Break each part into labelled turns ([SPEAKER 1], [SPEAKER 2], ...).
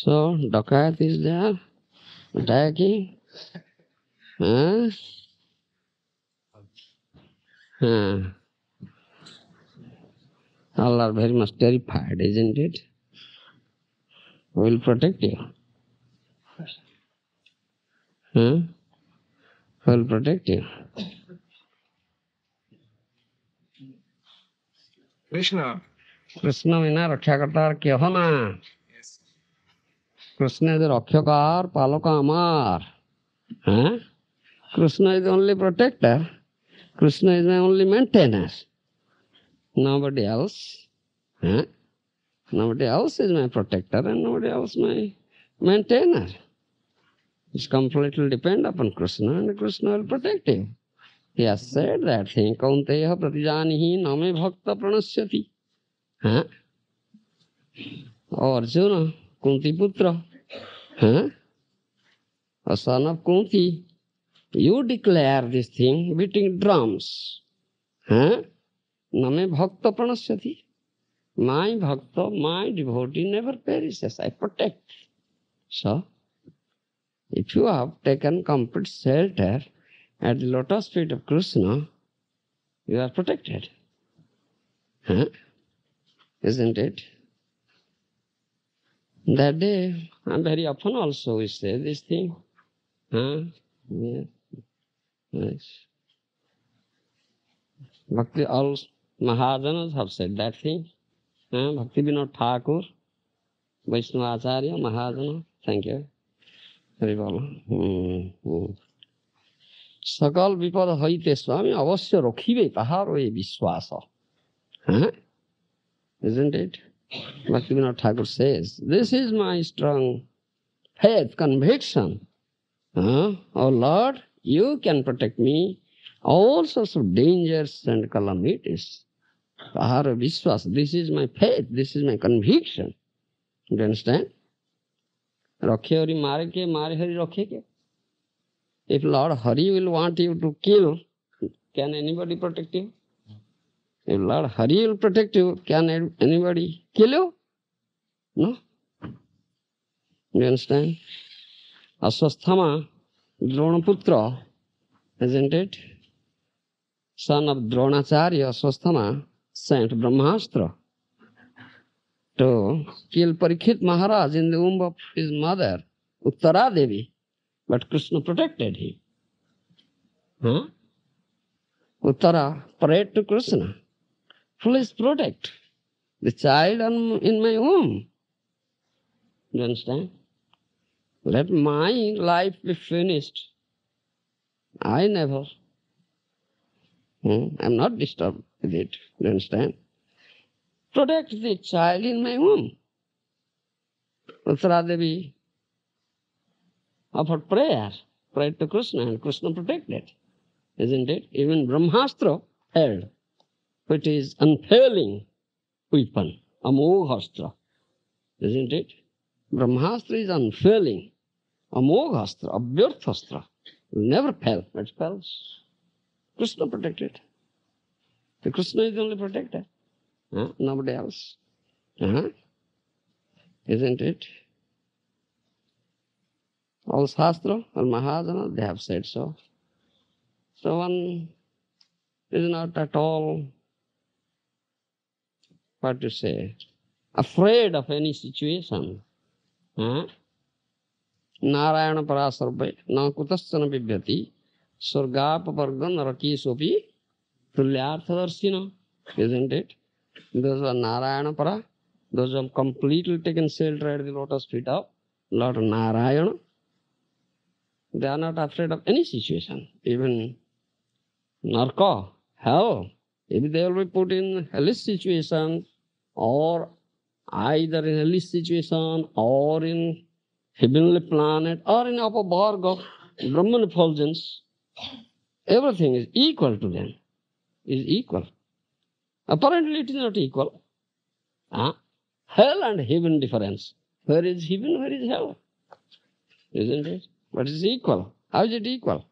[SPEAKER 1] So, Dakat is there, attacking. Huh? Huh. All are very much terrified, isn't it? Who will protect you? Huh? Who will protect you?
[SPEAKER 2] Krishna.
[SPEAKER 1] Krishna vina rakshakartar kyaho na.
[SPEAKER 2] Yes.
[SPEAKER 1] Krishna is the rakshakar, palaka amar. Huh? Krishna is the only protector. Krishna is the only maintainer. Nobody else. Huh? Nobody else is my protector and nobody else my maintainer. It's completely depend upon Krishna and Krishna will protect him. He has said that thing, Kaunteya pratijanihi name bhakta pranasyati. Huh? Oh, Arjuna, Kunti putra. Huh? A son of Kunti. You declare this thing, beating drums. Huh? Name bhakta pranasyati. My bhakta, my devotee never perishes. I protect. So, if you have taken complete shelter at the lotus feet of Krishna, you are protected. Huh? Isn't it? That day, and very often also we say this thing. Huh? Yeah. Yes. Bhakti, all Mahajanas have said that thing. Huh? Bhakti Vinod Thakur, Vaishnava Acharya, Mahajana. Thank you. Very well. सकल विपद हईते स्वामी अवश्य रखिबे ताहार ए विश्वास. Isn't it? Bhaktivinoda Thakur says, this is my strong faith, conviction. Oh Lord, you can protect me all sorts of dangers and calamities. Tahara Vishwas, this is my faith, this is my conviction. Do you understand? Rakhe Hari mare ke, mare Hari rakhe ke. If Lord Hari will want you to kill, can anybody protect you? If Lord Hari will protect you, can anybody kill you? No. You understand? Aswasthama, Dronaputra, isn't it? Son of Dronacharya, Aswasthama, sent Brahmastra to kill Parikshit Maharaj in the womb of his mother, Uttara Devi. But Krishna protected him. Huh? Uttara prayed to Krishna, please protect the child in my womb. You understand? Let my life be finished. I never. I'm not disturbed with it. You understand? Protect the child in my womb. Uttara Devi offered prayer, prayed to Krishna, and Krishna protected. Isn't it? Even Brahmastra held, which is unfailing weapon, Amoghastra. Isn't it? Brahmastra is unfailing, Amoghastra, Abhyarthastra. Never fail. It fails. Krishna protected. The Krishna is the only protector. Nobody else. Isn't it? All Shastra or Mahajana, they have said so. So one is not at all, what to say, afraid of any situation. Narayana parasarve na kutasana bibhyati sargapavarga narakesopi tulyarthadarshina. Isn't it? Those are Narayana para. Those have completely taken shelter at the lotus feet of Lord Narayana. They are not afraid of any situation. Even Narka, hell, if they will be put in hellish situation, or either in hellish situation, or in heavenly planet, or in upper barg of Brahman effulgence, everything is equal to them. Is equal. Apparently it is not equal. Hell and heaven difference. Where is heaven, where is hell? Isn't it? But it is equal. How is it equal?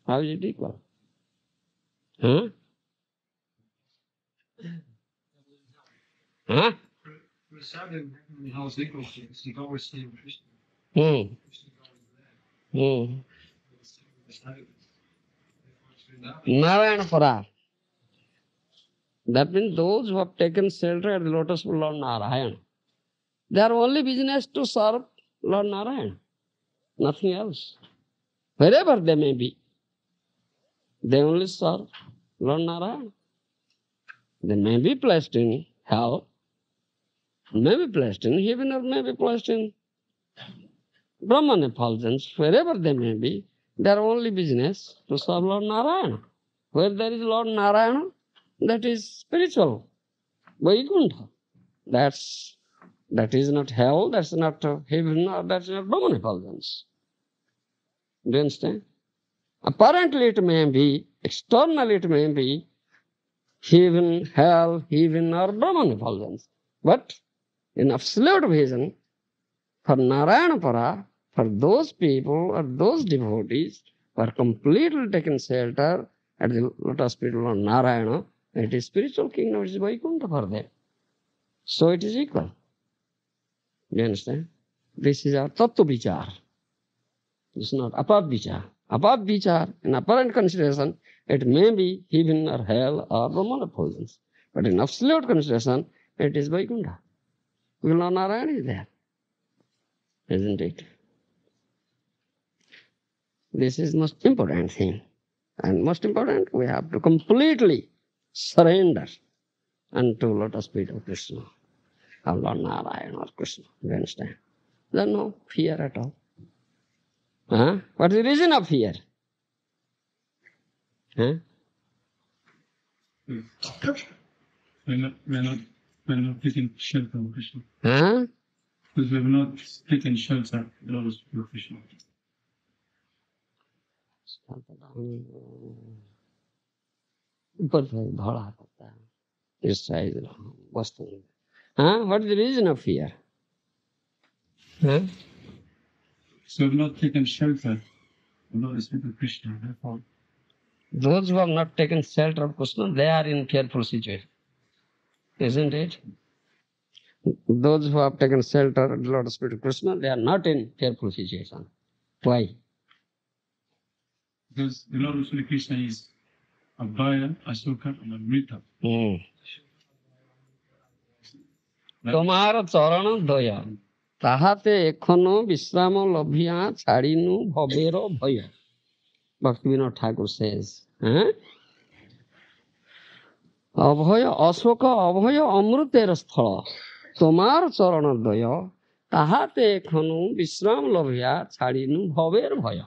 [SPEAKER 1] How is it equal? Huh? Hmm. Hmm. Narayana Para. That means those who have taken shelter at the lotus feet of Lord Narayana, their only business to serve Lord Narayana, nothing else. Wherever they may be, they only serve Lord Narayana. They may be placed in hell, may be placed in heaven, or may be placed in Brahman effulgence, wherever they may be, their only business to serve Lord Narayana. Where there is Lord Narayana, that is spiritual, Vaikuntha. That is not hell, that's not heaven, or that's not Brahman effulgence. Do you understand? Apparently it may be, externally it may be heaven, hell, heaven, or Brahman effulgence. But in absolute vision, for Narayana Para, for those people or those devotees who are completely taken shelter at the lotus feet of Narayana, it is spiritual kingdom, it is Vaikuntha for them. So it is equal. Do you understand? This is our Tattva Vichar. It's not Apad Vichar. Apad Vichar, in apparent consideration, it may be heaven or hell or Brahman effulgence. But in absolute consideration, it is Vaikuntha. Lord Narayana is there. Isn't it? This is most important thing. And most important, we have to completely surrender unto lotus feet of Krishna, of Lord Narayana or Krishna. You understand? There's no fear at all. Huh? What is the reason of fear? Huh?
[SPEAKER 2] We're not taking shelter of Krishna.
[SPEAKER 1] Huh?
[SPEAKER 2] Because we have not taken shelter of the Lotus feet of Krishna.
[SPEAKER 1] ऊपर से धड़ा करता है इस size वस्तु हाँ what is the reason of fear? Huh?
[SPEAKER 2] So we have not taken shelter of the Lotus feet of Krishna. Therefore,
[SPEAKER 1] those who have not taken shelter of Krishna, they are in fearful situation, isn't it? Those who have taken shelter of the Lotus feet of Krishna, they are not in fearful situation. Why?
[SPEAKER 2] because the Lotus feet of Krishna is Abhaya, Asoka, and Amrita.
[SPEAKER 1] তোমার চরণ দয়া তাহাতে এখনো বিশ্রাম লভিয়া ছাড়িনু ভবের ভয় Bhaktivinoda Thakur says, অভয় অশোক অভয় অমৃতের স্থল তোমার চরণ দয় তাহাতে এখনো বিশ্রাম লভিয়া ছাড়িনু ভবের ভয়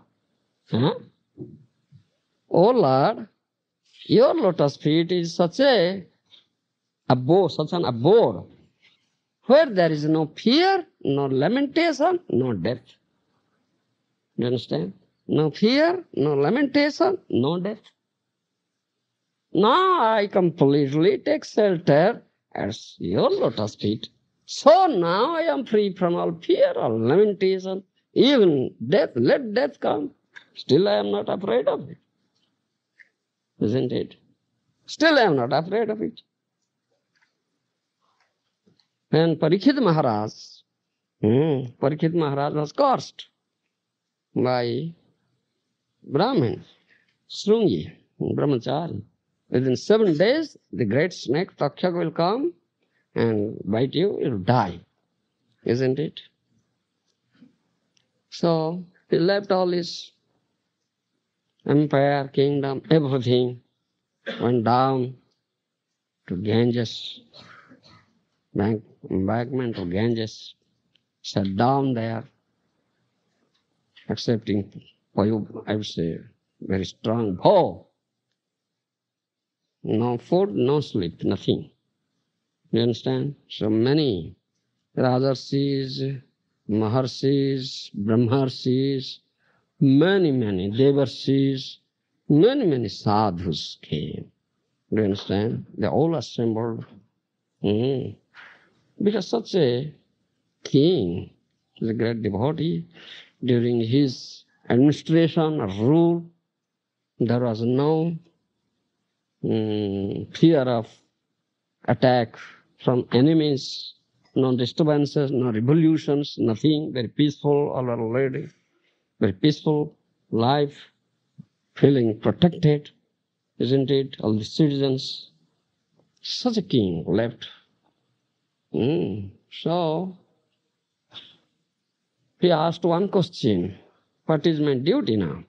[SPEAKER 1] O Lord, your lotus feet is such an abode, where there is no fear, no lamentation, no death. You understand? No fear, no lamentation, no death. Now I completely take shelter at your lotus feet. So now I am free from all fear or lamentation, even death. Let death come. Still I am not afraid of it. Isn't it? Still I am not afraid of it. When Parikshit Maharaj was cursed by Brahmin, Srungi, Brahmachari. Within 7 days, the great snake, Takshak, will come and bite you, you'll die. Isn't it? So, he left all his empire, kingdom, everything, went down to Ganges, embankment of Ganges, sat down there, accepting, I would say, very strong vow. No food, no sleep, nothing. You understand? So many Rajarshis, Maharshis, Brahmarshis, many Devarshis, many sadhus came. Do you understand? They all assembled. Because such a king, the great devotee, during his administration or rule, there was no fear of attack from enemies, no disturbances, no revolutions, nothing. Very peaceful, already. Very peaceful life, feeling protected, isn't it? All the citizens. Such a king left. So, he asked one question. What is my duty now?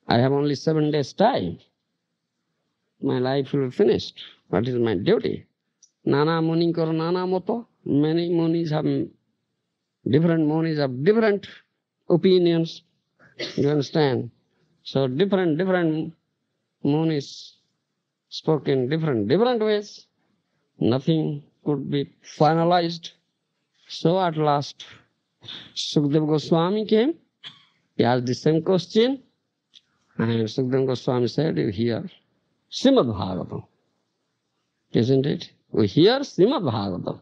[SPEAKER 1] I have only 7 days time. My life will be finished. What is my duty? Nana Munikar Nana Moto. Many munis have different opinions. You understand? So different munis spoke in different ways. Nothing could be finalized. So at last, Sukadeva Goswami came. He asked the same question. And Sukadeva Goswami said, you hear Srimad Bhagavatam. Isn't it? We hear Srimad Bhagavatam.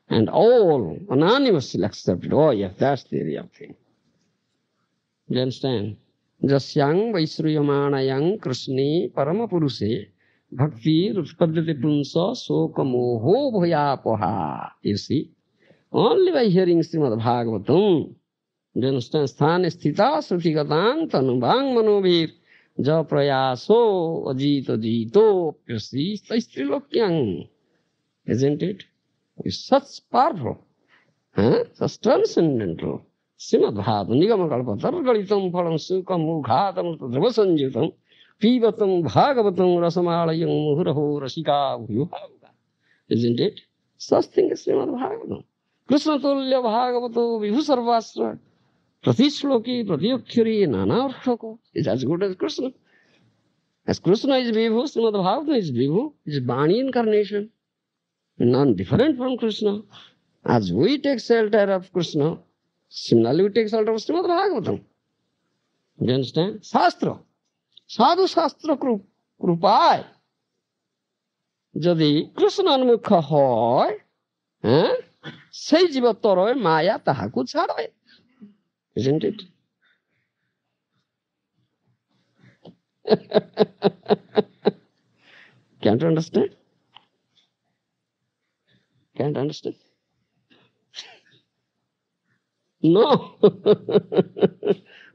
[SPEAKER 1] And all unanimously accepted. Oh yes, that's the real thing. You understand? Jasyang Vaisruyamanayang Krishni Paramapuruse Bhakti Rutpadati Punsa Soka Moho Bhayapaha. You see? Only by hearing Srimad Bhagavatam. You understand? Sthane sthita srutigatan tanubang manobhir ja prayaso ajito jito. You see? Taistrilokyang. Isn't it? It's such powerful. Such transcendental. Srimad Bhagavatam Nigamakalpa Targalitam Phalam Sukam Mughatam Dravasanjutam Pivatam Bhagavatam Rasamalayam Muhuraho Rasika Vyuhava. Isn't it? Such thing is Srimad Bhagavatam. Krishna Tulya Bhagavato Vibhu Sarvasra Pratishloki Pratyokhyari Nanarthako is as good as Krishna. As Krishna is Vibhu, Srimad Bhagavatam is Vibhu, is Bani incarnation. None different from Krishna. As we take shelter of Krishna, similarly we take shelter of Srimad Bhagavatam. Do you understand? Shastra. Sadhu Shastra Krupay. Jadi Krishna Anmukha hoy, sei jiva toroy maya tahaku charoy. Isn't it? Can't understand? Can't understand? No.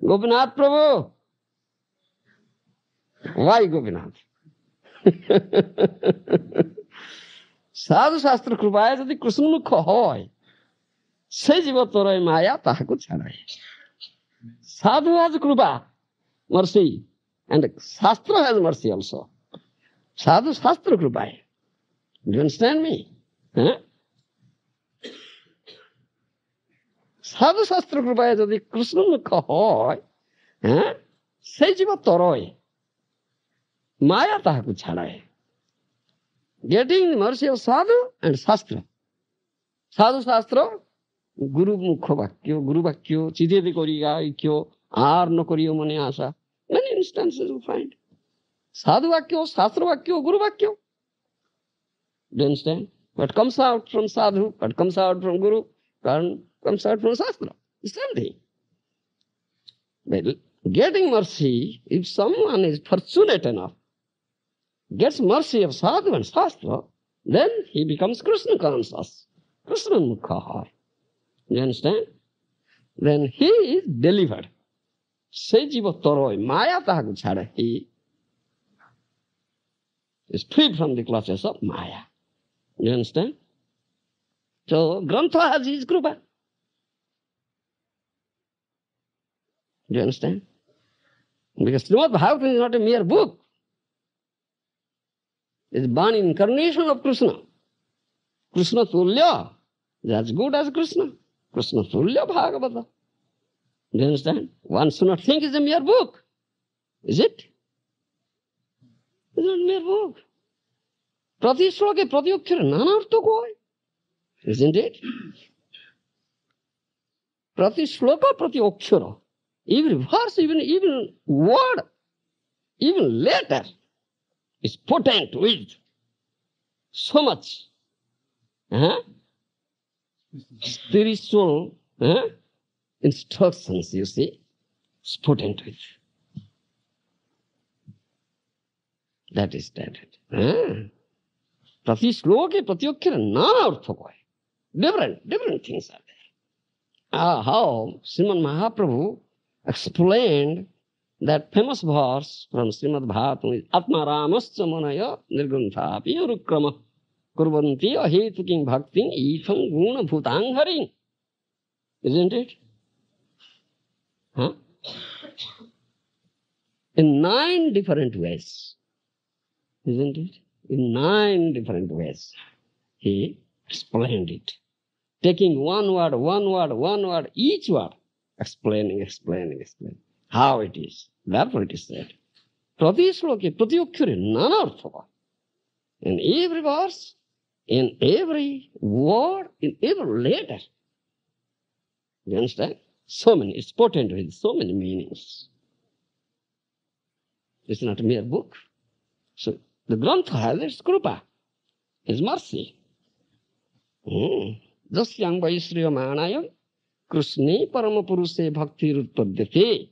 [SPEAKER 1] Gopinath Prabhu. Why Gopinath? Sadhu Shastra Krupaya Jadi Krishna Mukha hoy. Sei jiva toroy maya tahaku charoy. Sadhu has Krupa, mercy. And Shastra has mercy also. Sadhu Shastra Krupaya. Do you understand me? Sadhu Shastra Krupaya Jadi Krishna Mukha hoy. Sei jiva toroy. Maya tahaku charoy. Getting the mercy of Sadhu and Shastra. Sadhu Shastra, Guru Mukha Vakyo, Guru Vakyo, Chidedi Koriga Ikyo, Ar no Koriyo Mane Asa. Many instances you find. Sadhu Vakyo, Shastra Vakyo, Guru Vakyo. Do you understand? What comes out from Sadhu, what comes out from Guru, comes out from Shastra. The same thing. Well, getting mercy, if someone is fortunate enough, gets mercy of Sadhu and Shastra, then he becomes Krishna conscious. Krishna Mukha. You understand? Then he is delivered. Se jiva toroy maya tahaku chare. He is freed from the clutches of Maya. You understand? So, Grantha has his Krupa. Do you understand? Because Srimad Bhagavatam is not a mere book. It is born incarnation of Krishna. Krishna Tulya is as good as Krishna. Krishna Tulya Bhagavata. Do you understand? One should not think it's a mere book. Is it? It's not a mere book. Prati shloke prati akshara nanartha koy. Isn't it? Prati shloka prati akshara. Every verse, even word, even letter is potent with so much spiritual instructions, you see. It's potent with. That is that. प्रति श्लोके प्रति अक्षरे नाना अर्थ को है. Different things are there. How Srimad Mahaprabhu explained that famous verse from Srimad Bhagavatam is Atma Ramascha Manaya Nirganthapi Arukrama Kurvanti Ahetuking Bhakting Itham Guna Bhutang Haring. Isn't it? Huh? In 9 different ways. Isn't it? In 9 different ways. He explained it. Taking one word, each word, explaining. How it is. Therefore it is said. Prati shloke, prati akhyare, nana artha. In every verse, in every word, in every letter. You understand? So many, it's potent with so many meanings. It's not a mere book. So the Grantha has its krupa, His mercy. Jasyam Vaishriya Manayam Krishne Paramapuruse Bhakti Rutpadyate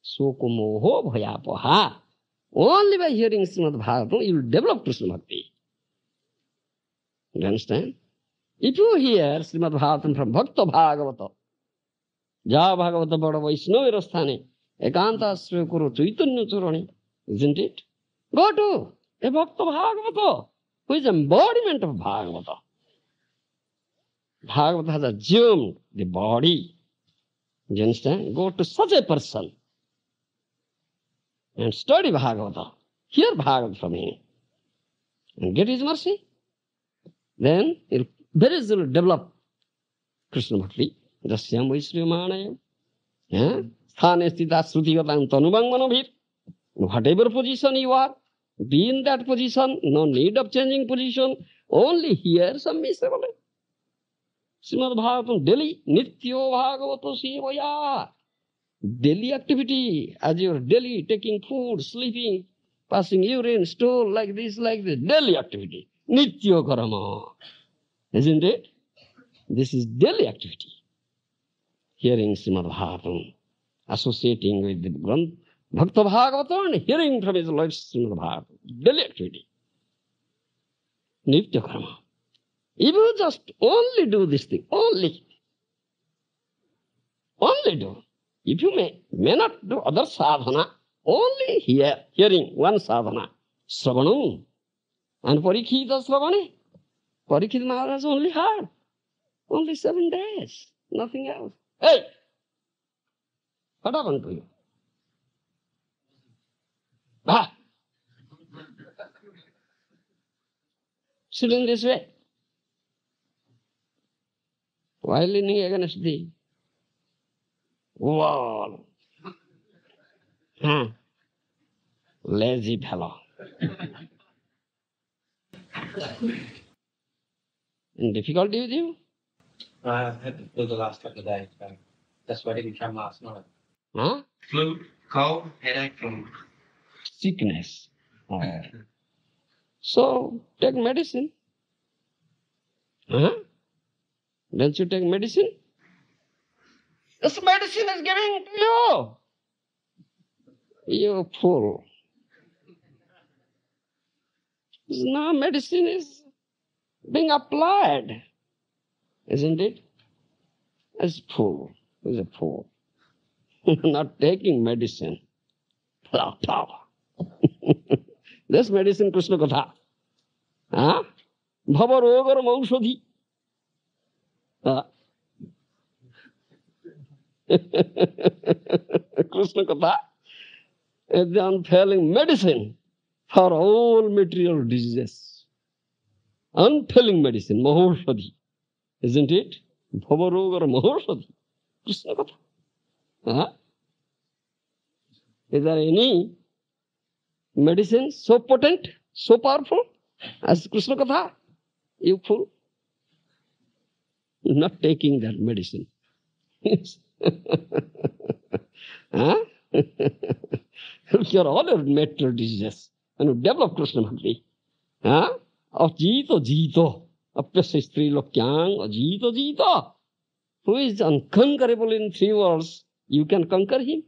[SPEAKER 1] Sokumoho Bhayapaha. Only by hearing Srimad Bhagavatam, you will develop Krishna Bhakti. You understand? If you hear Srimad Bhagavatam from Bhakta Bhagavata, Ja Bhagavata Bada Vaishnava Rasthane, Ekanta Asraya Kuru Chaitanya Charani, isn't it? Go to a Bhakta Bhagavata, who is embodiment of Bhagavata. Bhagavata has assumed the body. You understand? Go to such a person and study Bhagavata. Hear Bhagavata from him and get his mercy. Then you'll very easily develop Krishna Bhakti. Jasyam Vaishriya Manayam. Sthane sthita srutigatam tanubang manabhir. Whatever position you are, be in that position, no need of changing position, only hear some miserable. Srimad Bhagavatam daily, Nityo Bhagavato Sevaya. Daily activity, as you are daily taking food, sleeping, passing urine, stool, like this, daily activity. Nityo Karama. Isn't it? This is daily activity. Hearing Srimad Bhagavatam, associating with the Bhakta Bhagavatam and hearing from his Lord Srimad Bhagavatam. Daily activity. Nitya Karma. If you just only do this thing, only do. If you may not do other sadhana, only hearing one sadhana, Sravanam. And Parikshita Sravane. Parikshit Maharaj only heard. Only 7 days. Nothing else. Hey! What happened to you? Sit in this way. Why leaning against the wall? Lazy fellow. In difficulty with you?
[SPEAKER 3] I had the flu the last couple of days, so that's why I didn't come last night.
[SPEAKER 1] Huh?
[SPEAKER 3] Flu, cold, headache, and
[SPEAKER 1] Sickness. Oh. So, take medicine. Huh? Don't you take medicine? This medicine is giving to you. You fool. Now medicine is being applied. Isn't it? As fool. Who's a fool? Not taking medicine. Power. This medicine, Krishna Katha. Huh? Bhava rogar maushadhi. Krishna Katha is the unfailing medicine for all material diseases. Unfailing medicine, Mahoshadhi. Isn't it? Bhava rogar Mahoshadhi. Krishna Katha. Huh? Is there any medicine so potent, so powerful as Krishna Katha? You fool. Not taking that medicine. Huh? Cure all your material diseases and you develop Krishna Bhakti. Huh? Ajito Jito. Apyasya Stri Lokyang. Ajito Jito. Who is unconquerable in 3 words, you can conquer him.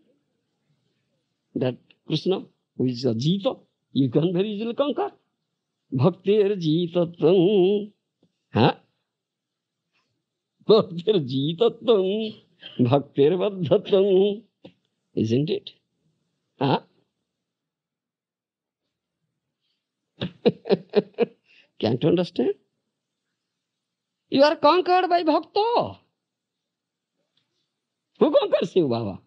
[SPEAKER 1] That Krishna, who is Ajito, you can very easily conquer. bhaktirjitatam. Huh? Bhaktirjitatam, bhaktirvaddhatam. Isn't it? Huh? Can't you understand? You are conquered by bhakta. Who conquers you, Baba?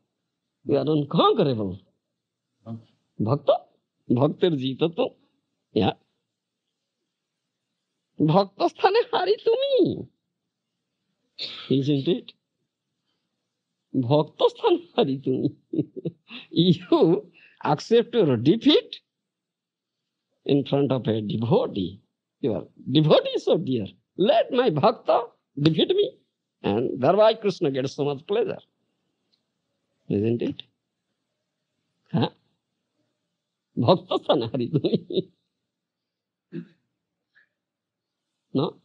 [SPEAKER 1] You are unconquerable. Bhakta? Bhaktirjitatam. Yeah. Bhakta sthane hari tumi. Isn't it? Bhakta sthane hari tumi. You accept your defeat in front of a devotee. Your devotee is so dear. Let my bhakta defeat me. And thereby Krishna gets so much pleasure. Isn't it? Huh? Bhakta sthane hari tumi. No?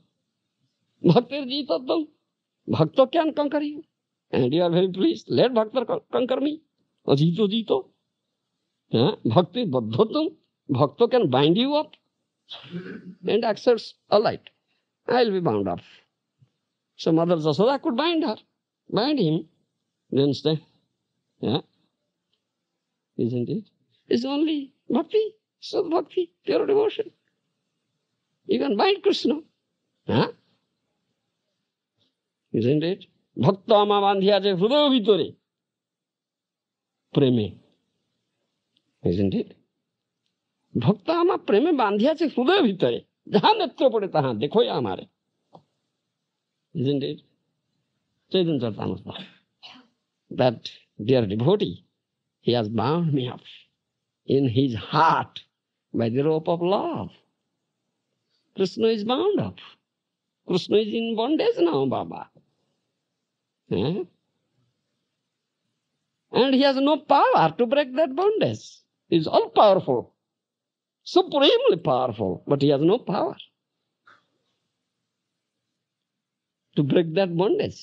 [SPEAKER 1] Bhaktirjitatam. Bhakta can conquer you. And you are very pleased. Let Bhakta conquer me. Ajito jito. Bhakti baddhatam. Bhakta can bind you up and accepts, all right, I will be bound up. So Mother Jasoda could bind her, bind him. You understand? Yeah? Isn't it? It's only bhakti, Sud bhakti, pure devotion. You can bind Krishna. Huh? Isn't it? Bhakta ama bandhiyache hrudayo vitore. Preme. Isn't it? भक्त आमा प्रेमे बांधिया से हृदय भीतरे जहां नेत्र पड़े तहां देखो या हमारे. Isn't it? Chaitanya Charitamrita. That dear devotee, he has bound me up in his heart by the rope of love. Krishna is bound up. Krishna is in bondage now, Baba. And he has no power to break that bondage. He is all powerful. Supremely powerful, but he has no power to break that bondage,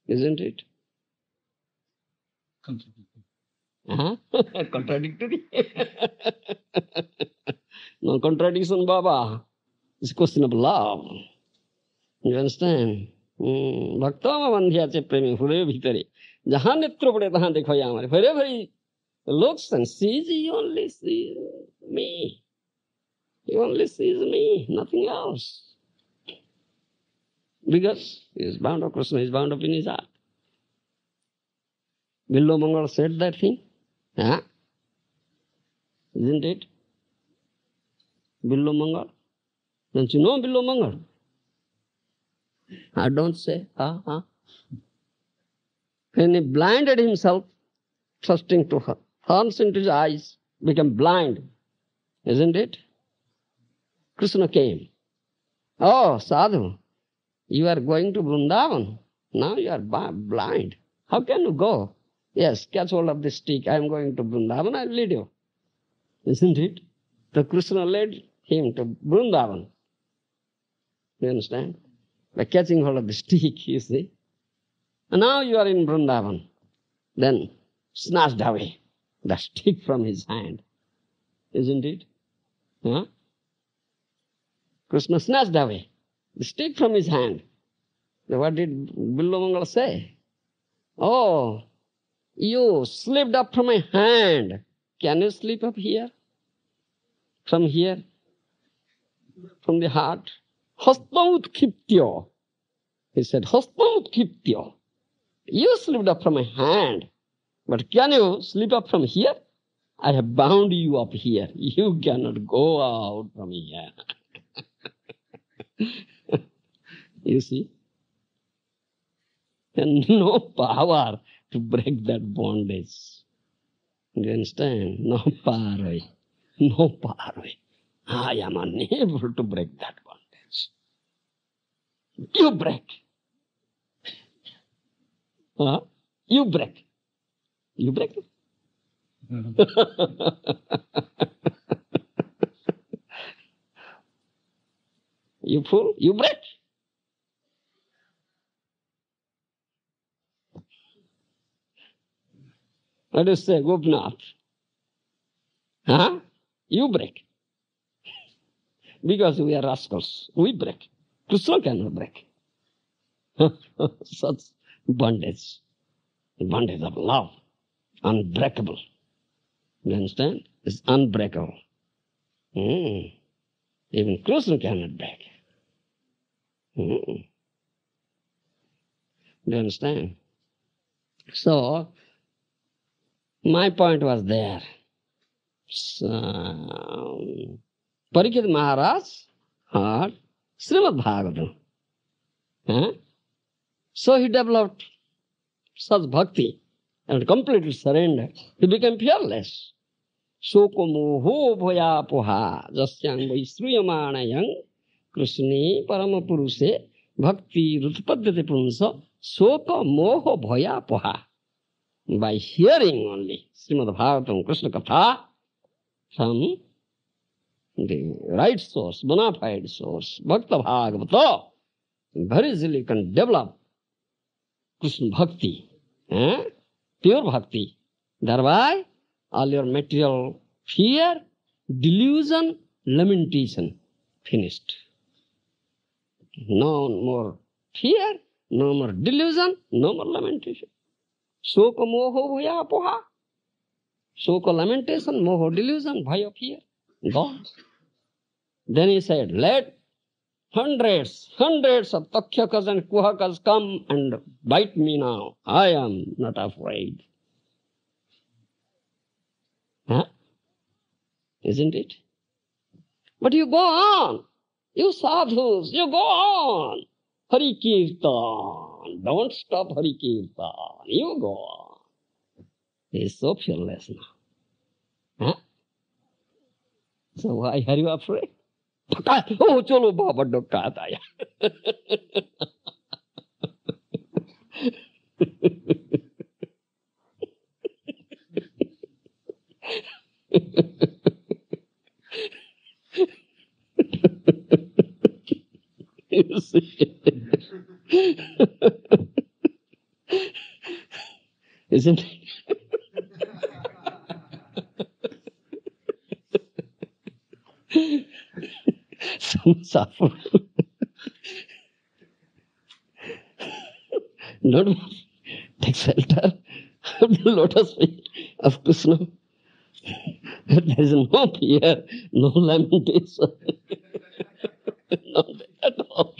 [SPEAKER 1] isn't it? Contradictory. No contradiction, Baba. It's a question of love. You understand? Bhaktama bandhyache premi hrudayo bhitare. Jahan netra pade tahan dekho ya hamare. Wherever he looks and sees, he only sees me. He only sees me, nothing else. Because he is bound up, Krishna is bound up in his heart. Billo Mangal said that thing. Huh? Isn't it? Billo Mangal. Don't you know Billo Mangal? I don't say. When he blinded himself, trusting to her, thorns into his eyes, became blind. Isn't it? Krishna came. Oh, Sadhu, you are going to Vrindavan. Now you are blind. How can you go? Yes, catch hold of this stick. I am going to Vrindavan. I will lead you. Isn't it? So Krishna led him to Vrindavan. You understand? By catching hold of the stick, you see. And now you are in Vrindavan. Then snatched away the stick from his hand. Isn't it? Huh? Krishna snatched away the stick from his hand. Now what did Billomangal say? Oh, you slipped up from my hand. Can you slip up here? From here? From the heart? Hastam utkiptyo. He said, Hastam utkiptyo. You slipped up from my hand. But can you slip up from here? I have bound you up here. You cannot go out from here. You see? And no power to break that bondage. You understand? No power. No power. I am unable to break that bondage. You break. Huh? You break. You break it. You fool, you break. Let us say, Gopinath. Huh? You break. because we are rascals. We break. Krishna cannot break. Such bondage. The bondage of love. Unbreakable. You understand? It's unbreakable. Even Krishna cannot break. You understand? So, my point was there. Parikshit Maharaj heard Srimad Bhagavatam. So he developed such bhakti and completely surrendered. He became fearless. Soko moho bhaya poha jasyang vaisruyamanayang krishne paramapuruse bhakti rutpadyate punsa soko moho bhaya poha. By hearing only Srimad Bhagavatam Krishna Katha from the right source, bona fide source, Bhakta Bhagavata, very easily can develop Krishna Bhakti, pure Bhakti. Thereby, all your material fear, delusion, lamentation finished. No more fear, no more delusion, no more lamentation. Soka moho bhaya poha. Soka lamentation, moho delusion, bhaya fear. Gone. Then he said, let hundreds of takshakas and kuhakas come and bite me now. I am not afraid. Isn't it? But you go on. You sadhus, you go on. Hari Kirtan. Don't stop Hari Kirtan. You go on. He is so fearless now. So why are you afraid? Oh, cholo baba dokka aaya. You see? Isn't it? Some suffer. Don't take shelter of the lotus feet of Krishna. There is no fear, no lamentation, no at all.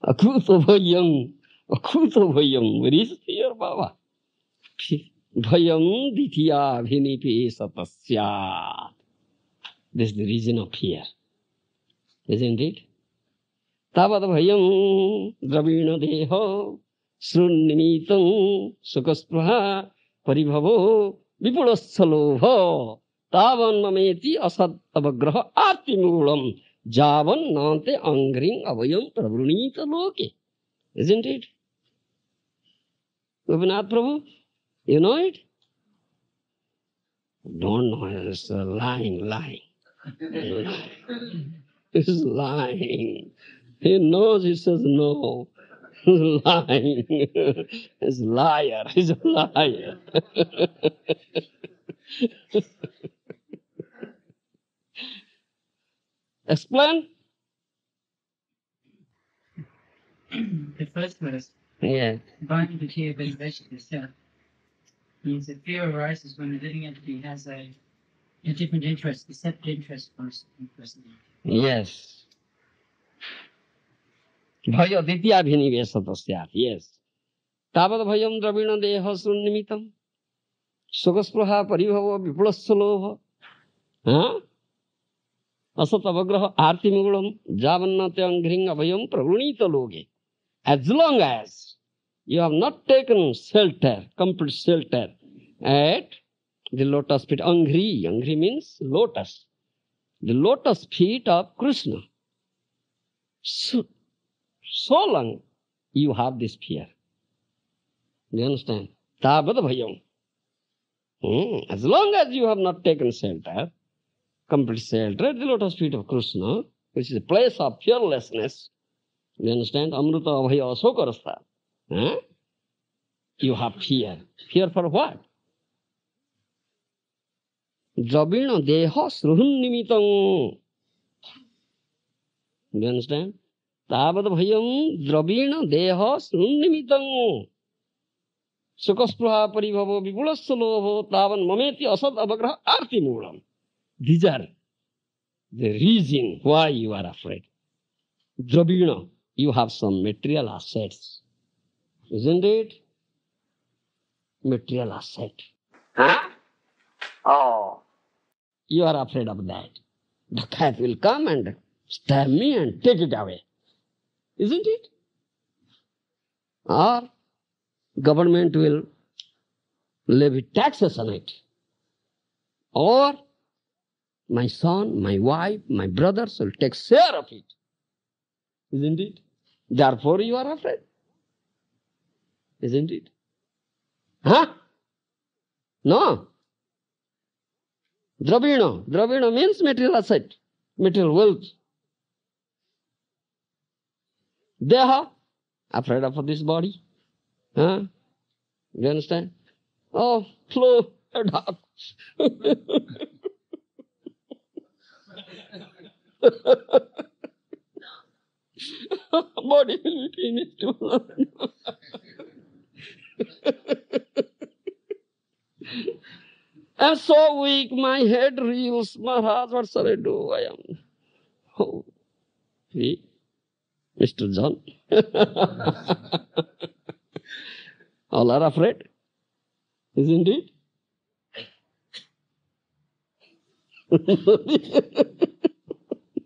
[SPEAKER 1] Akuto bhayam, where is fear, Baba? Bhayam ditya bhinipi satasya. This is the reason of fear. Isn't it? Tavad bhayam dravina deho srunnimitam sukaspraha paribhavo vipulassalobha tavan mameti asad avagraha artimulam javan nante angring avayam pravrunita loke. Isn't it? Gopinath Prabhu, you know it? Don't know, it's lying. He's lying. He knows, he says no. He's lying. He's a liar. He's a liar. Explain?
[SPEAKER 4] The first verse,
[SPEAKER 1] Yeah.
[SPEAKER 4] Bhakti Vichaya Vedaveshya, means that fear arises when the living entity has a different interest, a separate interest from a certain person.
[SPEAKER 1] Yes. Bhaya ditya bhinivesatasyat. Yes. Tavad bhayam dravina deha sunnimitam sugaspraha paribhava vipulassalobha asat avagraha artimugulam javannate anghring abhayam pravrunita loge. As long as you have not taken shelter, complete shelter at the lotus feet, Angri means lotus, the lotus feet of Krishna. So long you have this fear. Do you understand? Tabad bhayam. As long as you have not taken shelter, complete shelter at the lotus feet of Krishna, which is a place of fearlessness, you understand? Amruta abhaya asokarastha. You have fear. Fear for what? Drabina deha sruhun nimitang. Do you understand? Tavad bhayam drabina deha sruhun nimitang. Sukaspruha paribhavo vipulasya lobho tavan mameti asad avagraha arti moolam. These are the reason why you are afraid. Drabina, you have some material assets. Isn't it? Material asset. Huh? Oh. You are afraid of that. The cat will come and stab me and take it away. Isn't it? Or government will levy taxes on it. Or my son, my wife, my brothers will take share of it. Isn't it? Therefore you are afraid. Isn't it? Huh? No. Dravina means material asset, material wealth. Deha, afraid of this body. Huh? You understand? Oh, flow, dog. Body will be finished. I'm so weak, my head reels, Maharaj, what shall I do? I am. Oh, see, Mr. John. All are afraid, isn't it?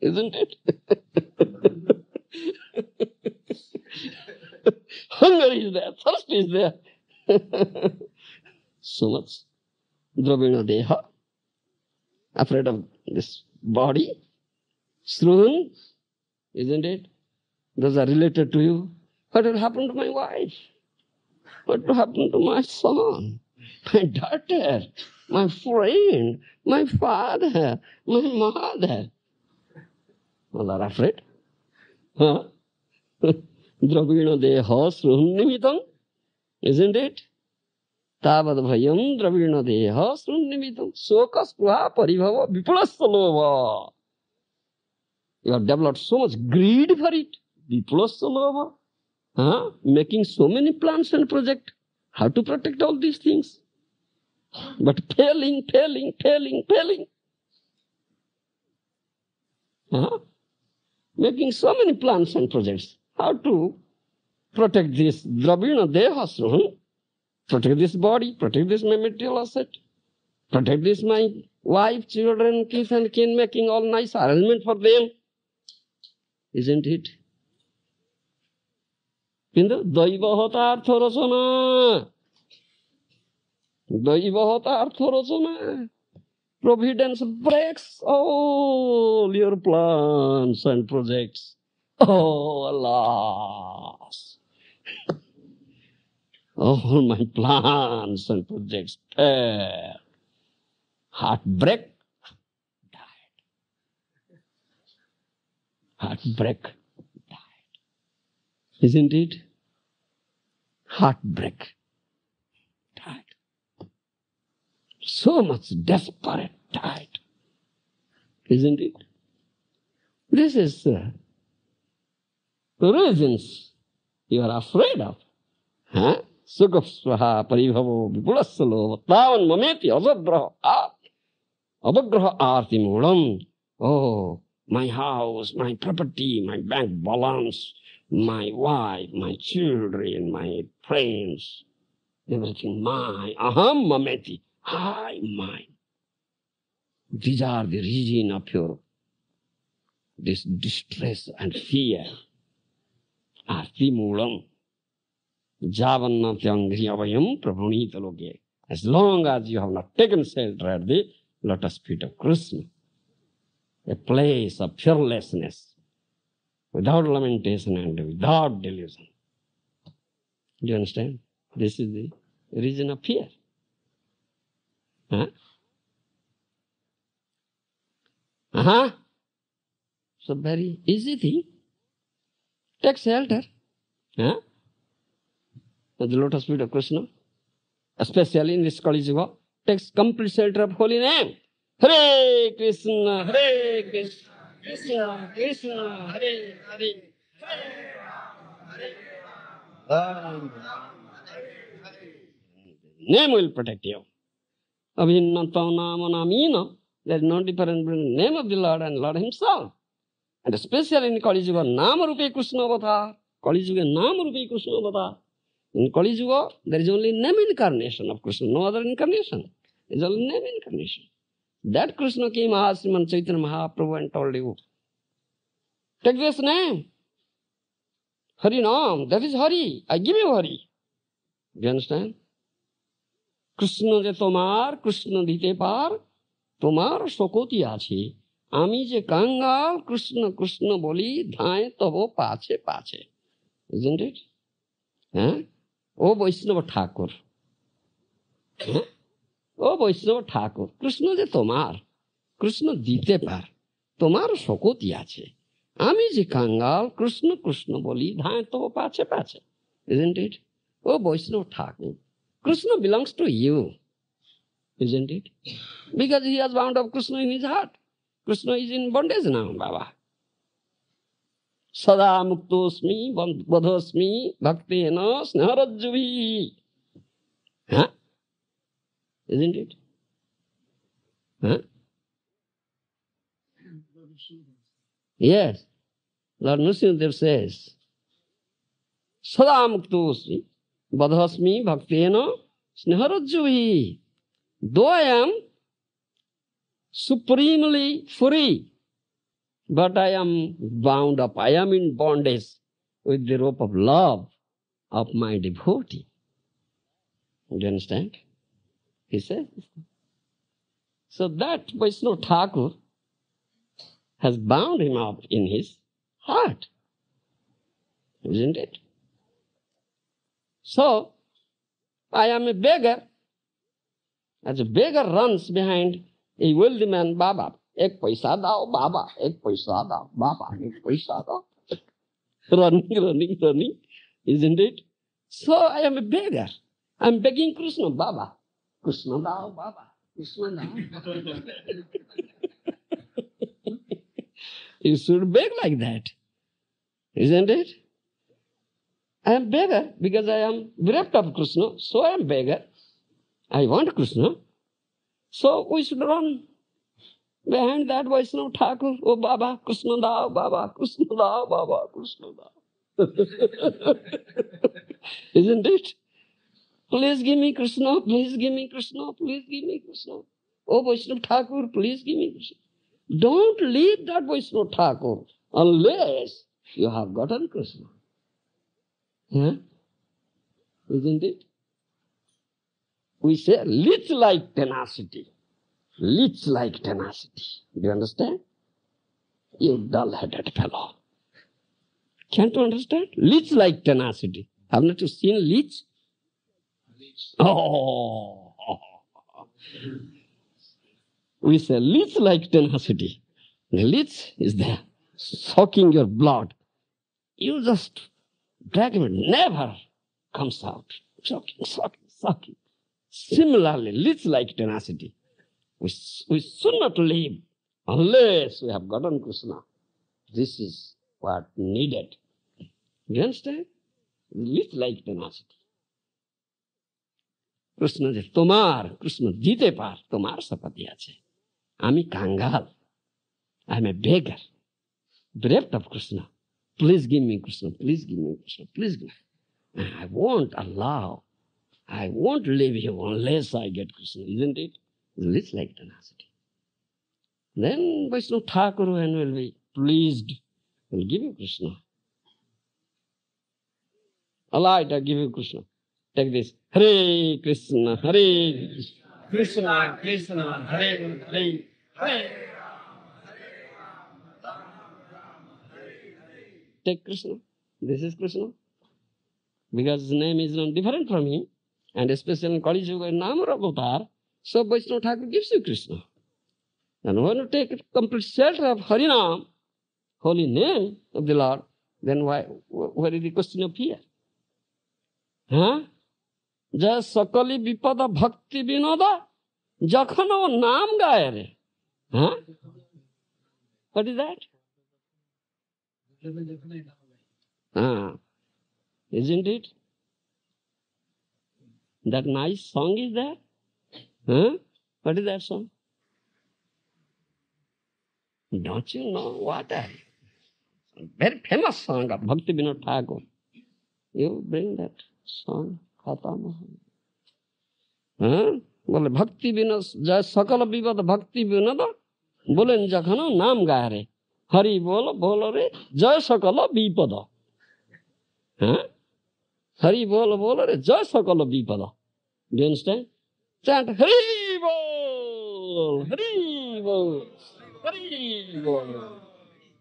[SPEAKER 1] Isn't it? Hunger is there, thirst is there. So much. Dravina Deha, afraid of this body. Sruhun, isn't it? Those are related to you. What will happen to my wife? What will happen to my son, my daughter, my friend, my father, my mother? All are afraid. Huh? Dravina Deha Sruhun Nimitam, isn't it? Tavad bhayam dravina deha srunnimitam soka spruha paribhava vipulasya lobha. You have developed so much greed for it. Vipulasya lobha. Huh? Making so many plans and projects. How to protect all these things? But failing. Huh? Making so many plans and projects. How to protect this dravina deha sruhun? Protect this body, protect this my material asset, protect this my wife, children, kids and kin, making all nice arrangement for them. Isn't it? Kintu daivahata artha rachana. Daivahata artha rachana. Providence breaks all your plans and projects. Oh, alas. All my plans and projects fail. Heartbreak, died. Heartbreak, died. Isn't it? Heartbreak, died. So much desperate, died. Isn't it? This is the reasons you are afraid of. Huh? Sukha paribhavo vipulasya lobha tavan mameti avagraha arti moolam. Oh, my house, my property, my bank balance, my wife, my children, my friends, everything mine. Aham mameti, I mine. These are the reason of your this distress and fear. Arti moolam. Javannatyangriyavayam prabhunita loke. As long as you have not taken shelter at the lotus feet of Krishna, a place of fearlessness, without lamentation and without delusion. Do you understand? This is the reason of fear. Huh? So very easy thing. Take shelter. Huh? At the lotus feet of Krishna, especially in this Kali Yuga, takes complete shelter of holy name. Hare Krishna, Hare Krishna, Krishna Krishna, Hare Hare, Ram Ram. Name will protect you. Abhinnatamnamanamina. There is no difference between the name of the Lord and Lord Himself. And especially in Kali Yuga, Nama Rupe Krishna Avata. Kali Yuga, Nama Rupe Krishna Avata. In Kali Yuga, there is only name incarnation of Krishna, no other incarnation. There is only name incarnation. That Krishna came as Sriman Chaitanya Mahaprabhu and told you, take this name. Hari Nam, that is Hari. I give you Hari. Do you understand? Krishna je tomar, Krishna dite par, tomar sokoti achi. Ami je kangal, Krishna Krishna boli, dhaye tabo pache pache. Isn't it? Huh? O Vaishnava Thakur. Huh? O Vaishnava Thakur. Krishna je tomar, Krishna dite par, tomar sokoti achi. Ami je kangal, Krishna Krishna boli, dhaye tabo pache pache. Isn't it? O Vaishnava Thakur. Krishna belongs to you, isn't it? Because he has bound up Krishna in his heart. Krishna is in bondage now, Baba. Sada muktosmi, badhosmi, bhaktena snaharajjuvi. Huh? Isn't it? Huh? Yes. Lord Nrsimhadev says, Sada muktosmi, badhasmi bhaktena sneharajjuvi. Though I am supremely free, but I am bound up, I am in bondage with the rope of love of my devotee. Do you understand? He says. So that Vaishnava Thakur has bound him up in his heart. Isn't it? So, I am a beggar. As a beggar runs behind a wealthy man, Baba, ek paisa dao, Baba, ek paisa dao, Baba, ek paisa dao. Running, isn't it? So I am a beggar. I am begging Krishna, Baba, Krishna dao, Baba, Krishna dao. You should beg like that, isn't it? I am beggar because I am bereft of Krishna, so I am beggar. I want Krishna. So we should run behind that Vaishnava Thakur. Oh Baba, Krishna dao, Baba, Krishna dao, Baba, Krishna dao. Isn't it? Please give me Krishna, please give me Krishna, please give me Krishna. Oh Vaishnava Thakur, please give me Krishna. Don't leave that Vaishnava Thakur unless you have gotten Krishna. Huh? Isn't it? We say leech-like tenacity. Leech-like tenacity. Do you understand? You dull-headed fellow. Can't you understand? Leech-like tenacity. Haven't you seen leech? Oh! We say leech-like tenacity. The leech is there, sucking your blood. You just drag him, it never comes out. Sucking. Similarly, leech-like tenacity. We should not leave unless we have gotten Krishna. This is what needed. Do you understand? Leech-like tenacity. Krishna says, Tomar, Krishna jite par, Tomar sapati ache. Ami kangal. I am a beggar, bereft of Krishna. Please give me Krishna, please give me Krishna, please give me. I won't allow, I won't leave you unless I get Krishna, isn't it? It's like tenacity. Then Vaishnava Thakur will be pleased, will give you Krishna. Alright, I give you Krishna. Take this. Hare Krishna, Hare Krishna, Krishna, Hare Hare, Hare. Take Krishna. This is Krishna. Because his name is not different from him. And especially in Kali Yuga, Nama Avatar, so Vaishnava Thakur gives you Krishna. And when you take complete shelter of Harinam, holy name of the Lord, then where is the question of fear? Huh? Ja sakali vipada bhakti vinoda, jakhana o naam gaye re. Huh? What is that? Isn't it? That nice song is there? Huh? What is that song? Don't you know what? Very famous song of Bhakti Vinod Thakur. You bring that song, Khatama. Huh? बोले भक्ति विनोद जय सकल विपद भक्ति विनोद बोले जखन नाम गाए रे हरि बोल बोल रे जय सकल विपद हरि बोल बोल रे जय सकल विपद. Do you understand? Chant Hari Bol, Hari Bol, Hari Bol.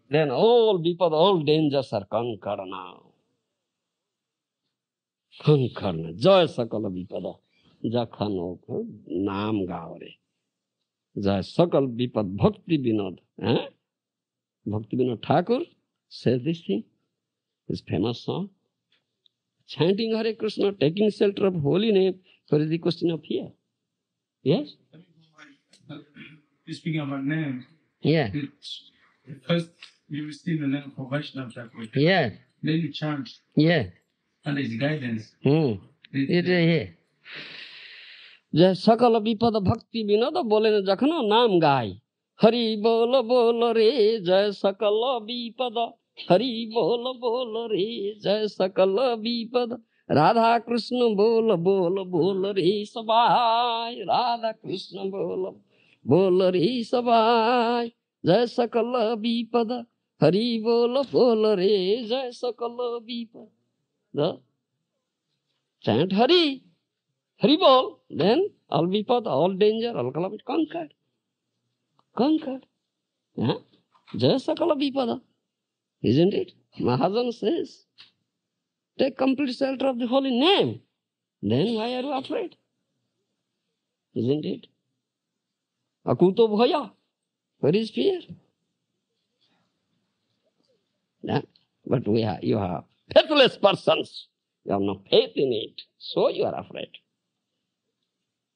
[SPEAKER 1] Then all vipad, all dangers are conquered now. Conquered. Jai sakala vipada. Jakhano naam gaore. Jai sakal vipad bhakti vinod. Bhakti Vinod Thakur says this thing. His famous song. Chanting Hare Krishna, taking shelter of holy name. What is the question of here? Yes?
[SPEAKER 2] Speaking about name.
[SPEAKER 1] Yeah.
[SPEAKER 2] First, you receive the name for Vaishnava Thakur.
[SPEAKER 1] Yeah.
[SPEAKER 2] Then you chant.
[SPEAKER 1] Yeah.
[SPEAKER 2] And his guidance.
[SPEAKER 1] It is here. जय सकल विपद भक्ति विनोद बोले न जखनो नाम गाय हरि बोल बोल रे जय सकल विपद हरि बोल बोल रे जय सकल विपद राधा कृष्ण बोल बोल बोल रे सबाय राधा कृष्ण बोल बोल रे सबाय जय सकल विपद हरि बोल बोल रे जय सकल विपद. Chant Hari, Hari Bol, then all vipad, all danger, all calamity conquered. Conquered. Jaya sakala vipada. Isn't it? Mahajan says, take complete shelter of the holy name. Then why are you afraid? Isn't it? Akuto bhaya. Where is fear? But you have faithless persons. You have no faith in it. So you are afraid.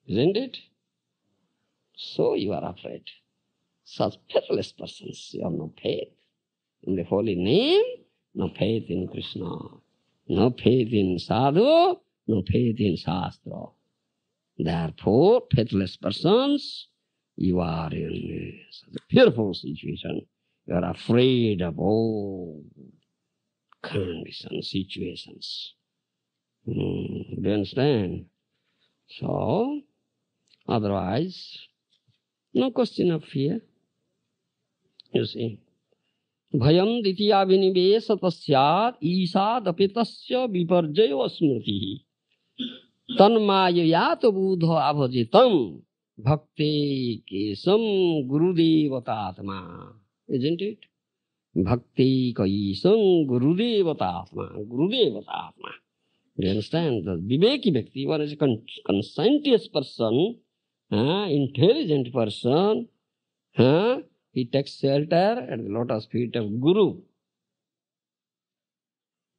[SPEAKER 1] Isn't it? So you are afraid. Such faithless persons, you have no faith in the holy name, no faith in Krishna, no faith in sadhu, no faith in shastra. Therefore, faithless persons, you are in such a fearful situation. You are afraid of all conditions, situations. Do you understand? So, otherwise, no question of fear. You see. Bhayam ditya vinivesa tasyat isad apitasya viparjayo smriti tanmayayat buddha abhajitam bhakti kesam gurudevatatma. Isn't it? Bhakti kaisam gurudevatatma. Gurudevatatma. Do you understand? The Viveki Bhakti, one is a conscientious person, intelligent person, he takes shelter at the lotus feet of Guru,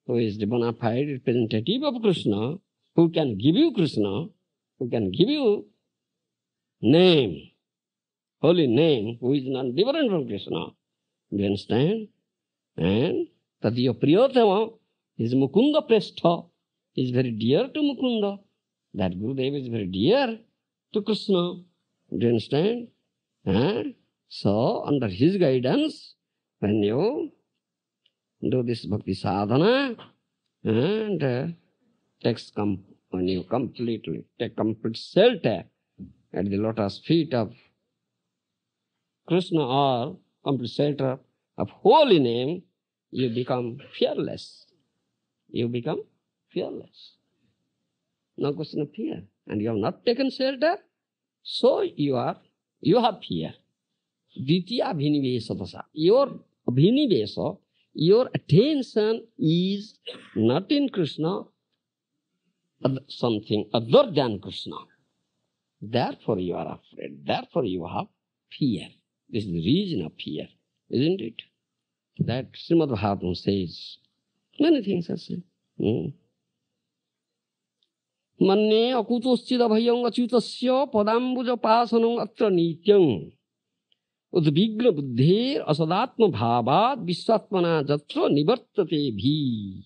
[SPEAKER 1] who is the bona fide representative of Krishna, who can give you Krishna, who can give you name, holy name, who is not different from Krishna. Do you understand? And Tadiya Priyotama is Mukunda Prestha. Is very dear to Mukunda. That Gurudev is very dear to Krishna. Do you understand? So, under his guidance, when you do this bhakti sadhana, and when you completely take complete shelter at the lotus feet of Krishna or complete shelter of holy name, you become fearless. You become fearless. No question of fear. And you have not taken shelter, so you have fear. Ditya abhinivesa dasa. Your abhinivesa, your attention is not in Krishna, something other than Krishna. Therefore you are afraid. Therefore you have fear. This is the reason of fear, isn't it? That Srimad Bhagavatam says, many things are said. Manne akutoschida bhayang achyutasya padambuja pasanam atra nityam Udvigna buddhir asadatma bhavat visatmana jatra nivartate bhi.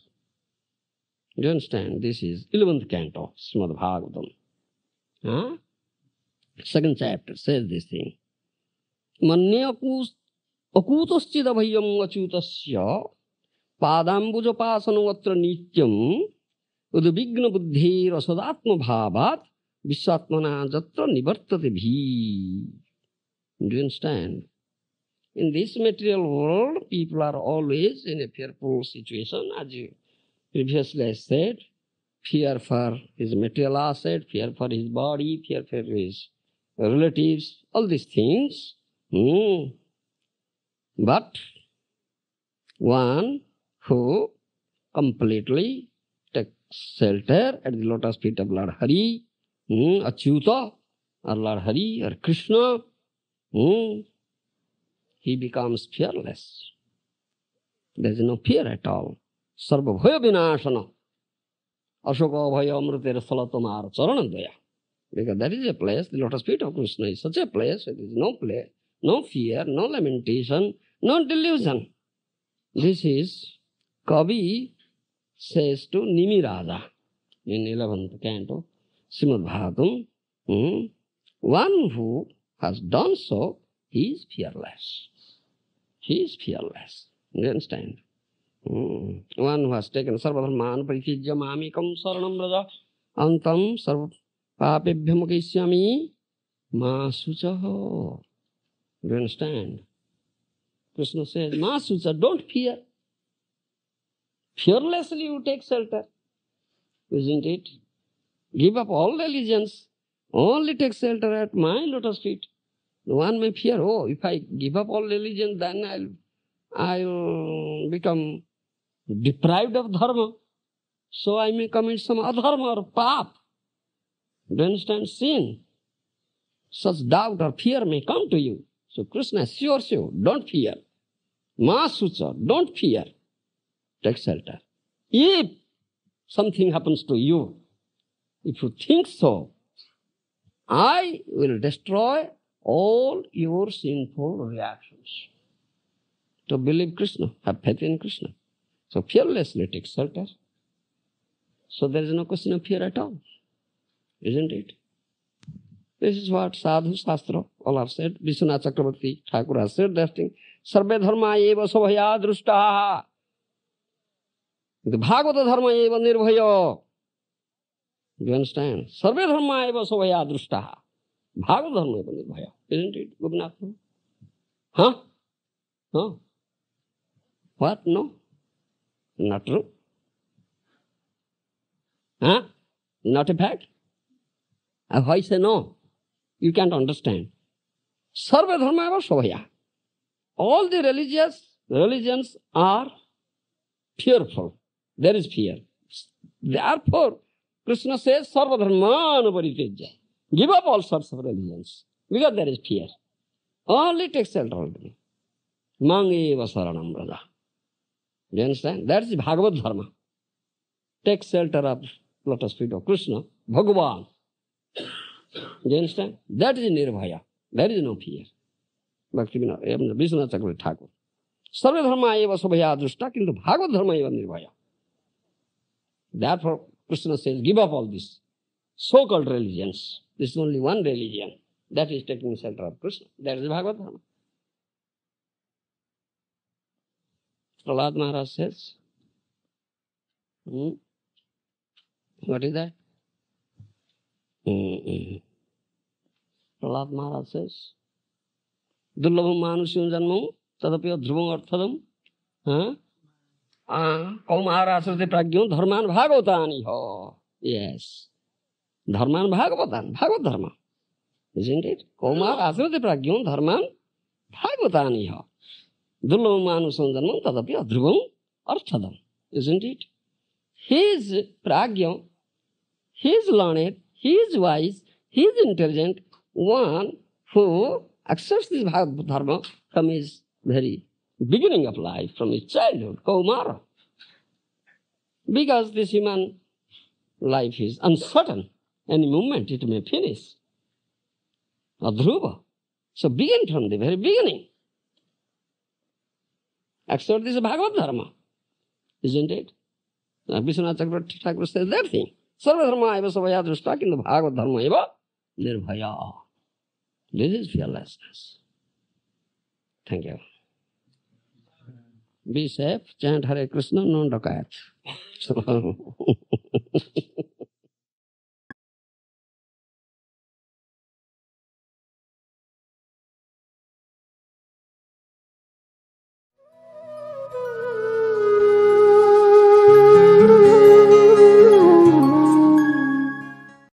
[SPEAKER 1] Do you understand? This is 11th canto, Srimad Bhagavatam. Huh? Second chapter says this thing. Manye akutaschidabhayyam achutasya padambujapasanoatra nityam udvigna buddhir asadatma bhavat visatmana jatra nivartate bhi. Do you understand? In this material world, people are always in a fearful situation, as you previously I said. Fear for his material asset, fear for his body, fear for his relatives, all these things. But one who completely takes shelter at the lotus feet of Lord Hari, Achyuta, or Lord Hari, or Krishna, he becomes fearless. There is no fear at all. Sarva bhaya vinashana. Ashoka bhaya amritera salatamara charanandaya. Because that is a place, the lotus feet of Krishna is such a place, it is no place, no fear, no lamentation, no delusion. This is Kavi says to Nimiraja in 11th canto, Srimad Bhagavatam. One who has done so, he is fearless. He is fearless. You understand? One who has taken sarvadharman paritijya mamikam saranam raja antam sarva papebhyam mukhisyami ma suchaho. Do you understand? Krishna says, ma sucha, don't fear. Fearlessly you take shelter. Isn't it? Give up all religions. Only take shelter at my lotus feet. One may fear, oh, if I give up all religion, then I'll become deprived of dharma. So I may commit some adharma or pap. Do you understand? Sin. Such doubt or fear may come to you. So Krishna assures you, don't fear. Ma sucha, don't fear. Take shelter. If something happens to you, if you think so, I will destroy all your sinful reactions. To believe Krishna, have faith in Krishna. So fearlessly take shelter. So there is no question of fear at all. Isn't it? This is what Sadhu Shastra all have said. Vishwanath Chakravarti Thakur has said that thing. Sarve dharma eva sabhaya drushtaha. The Bhagavata dharma eva nirbhaya. Do you understand? Sarve dharma eva sabhaya drushtaha. Bhagavata dharma eva nirbhaya. Isn't it, Gopinath? Huh? No. What? No? Not true. Huh? Not a fact? Why say no? You can't understand. Sarva dharma eva sabhaya. All the religions are fearful. There is fear. Therefore, Krishna says, Sarva dharma paritijya. Give up all sorts of religions. Because there is fear. Only take shelter of me. Mang eva saranam raja. Do you understand? That is Bhagavad Dharma. Take shelter of lotus feet of Krishna, Bhagavan. Do you understand? That is nirbhaya. There is no fear. Bhakti Vishwanath Chakravarti Thakur. Sarva dharma eva sabhaya drushta, kintu Bhagavad dharma eva nirbhaya. Therefore, Krishna says, give up all these so-called religions. This is only one religion. That is taking shelter of Krishna. That is Bhagavad dharma. Prahlad Maharaj says, what is that? Prahlad Maharaj says, Dullabham manusyam janmam tadapi adhruvam arthadam kaumarasrati pragyam dharman bhagavatani ho. Yes. Dharman bhagavatan, Bhagavad dharma. Isn't it? Kaumarasrati pragyam dharman bhagavatani ho. Dullabham manusyam janmam tadapi adhruvam arthadam. Isn't it? He is pragyam, he is learned, he is wise, he is intelligent, one who accepts this Bhagavad dharma from his very beginning of life, from his childhood, Kaumara. Because this human life is uncertain. Any moment it may finish. Adhruva. So begin from the very beginning. Accept this Bhagavad Dharma, isn't it? Vishwanath Chakravarti Thakur says that thing. Sarva dharma eva savaya drushta kintu Bhagavad Dharma eva nirbhaya. This is fearlessness. Thank you. Be safe, chant Hare Krishna, non-dokayat.